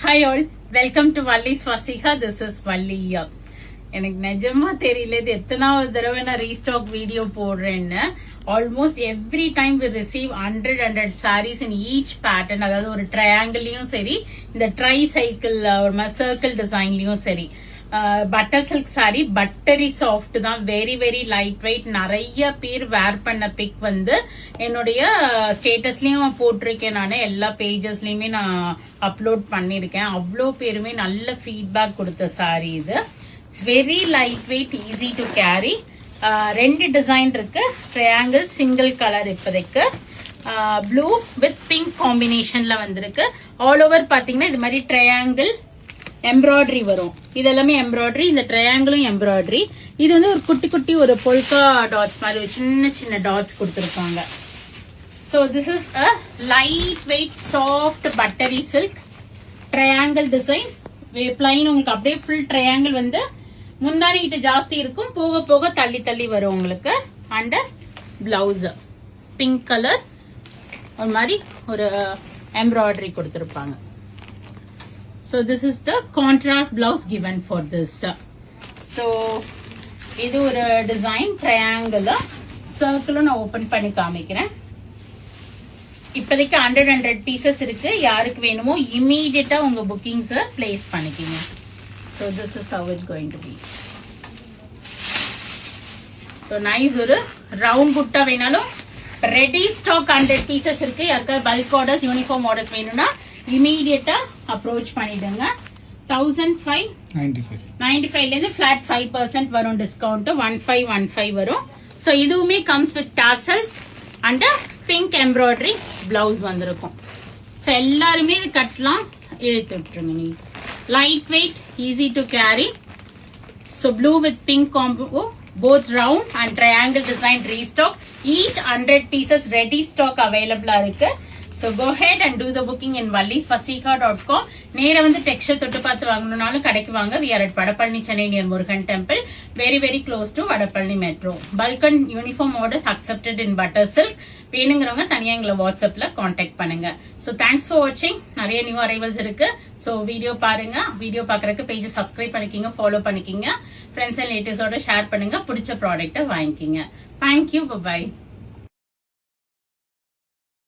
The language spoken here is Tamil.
Hi all, welcome to Valli's Fasika. This is Valli. எனக்கு நிஜமா தெரியல இது எத்தனாவது தடவை நான் ரீஸ்டாக் வீடியோ போடுறேன்னு. Almost every time we receive 100 sarees in each pattern. அதாவது ஒரு ட்ரையாங்கிள்லயும் சரி, இந்த ட்ரை சைக்கிள் ஒரு மாதிரி சர்க்கிள் டிசைன்லயும் சரி. பட்டர் சில்க் சாரி பட்டரி சாஃப்ட் தான், வெரி வெரி லைட் வெயிட். நிறைய பேர் வேர் பண்ண பிக் வந்து என்னுடைய ஸ்டேட்டஸ்லயும் போட்டிருக்கேன், நான் எல்லா பேஜஸ்லயுமே நான் அப்லோட் பண்ணிருக்கேன். அவ்வளோ பேருமே நல்ல ஃபீட்பேக் கொடுத்த சாரி இது. It's very light weight, easy to carry. ரெண்டு டிசைன் இருக்கு, ட்ரையாங்கிள் சிங்கிள் கலர் இப்போதைக்கு. ப்ளூ வித் பிங்க் காம்பினேஷன்ல வந்திருக்கு. ஆல் ஓவர் பாத்தீங்கன்னா இது மாதிரி ட்ரையாங்கிள் எம்ப்ராய்டரி வரும். இதெல்லாமே எம்ப்ராய்டரி, இந்த ட்ரையாங்கிளும் எம்ப்ராய்டரி. இது வந்து ஒரு குட்டி குட்டி ஒரு பொல்கா டாட்ஸ் மாதிரி ஒரு சின்ன சின்ன டாட்ஸ் கொடுத்துருப்பாங்க. So this is a light weight soft buttery silk triangle design. Plain உங்களுக்கு அப்படியே ஃபுல் ட்ரையாங்கிள் வந்து முந்தானி கிட்ட ஜாஸ்தி இருக்கும், போக போக தள்ளி தள்ளி வரும் உங்களுக்கு. அண்ட் பிளவுஸ் பிங்க் கலர் ஒரு மாதிரி ஒரு எம்ப்ராய்டரி கொடுத்துருப்பாங்க. So this is the contrast blouse given for this. So இது ஒரு டிசைன் ட்ரையாங்கிள் சர்க்கிளும் நான் ஓபன் பண்ணி காமிக்கிறேன். இப்போதைக்கு 100 பீசஸ் இருக்கு. யாருக்கு வேணுமோ இமீடியட்டா உங்க புக்கிங்ஸ் பிளேஸ் பண்ணிக்கீங்க. So this is how it's going to be. So nice ஒரு ரவுண்ட் புட்டா வேணாலும் ரெடி ஸ்டாக் 100 பீசஸ் இருக்கு. யாருக்காவது பல்க் ஆர்டர்ஸ் யூனிஃபார்ம் ஆர்டர்ஸ் வேணும்னா இமீடியட்டா அப்ரோச் பண்ணிடுங்க. 1595 இருந்து ஃபிளாட் 5% வரும் டிஸ்கவுண்ட். 1515 வரும். ஸோ இதுவுமே comes with tassels and pink embroidery blouse வந்திருக்கும். ஸோ எல்லாருமே கட்டலாம், இழுத்து விட்டுருங்க. நீ light weight, easy to carry. So blue with pink combo, both round and triangle design restock. Each 100 pieces ready stock அவைலபிளா இருக்கு. So go ahead and do the booking in vallisfasika.com. நேரா வந்து டெக்ஸ்சர் தொட்டு பார்த்து வாங்கணும்னாலும் கடைக்கு வாங்க. We are at Vadapalani, Chennai near Murugan Temple. Very very close to Vadapalani Metro. Bulk and uniform orders accepted in butter silk. வேணுங்கிறவங்க தனியா எங்களை வாட்ஸ்அப்ல காண்டாக்ட் பண்ணுங்க. So thanks for watching. நிறைய நியூ அரைவல்ஸ் இருக்கு. So வீடியோ பாருங்க. வீடியோ பாக்குறதுக்கு பேஜ் சப்ஸ்கிரைப் பண்ணிக்கிங்க, ஃபாலோ பண்ணிக்கிங்க. ஃப்ரெண்ட்ஸ் அண்ட் ரிலேட்டிவ்ஸோட ஷேர் பண்ணுங்க. பிடிச்ச ப்ராடக்ட்டை வாங்கிக்கிங்க. Thank you. Bye bye.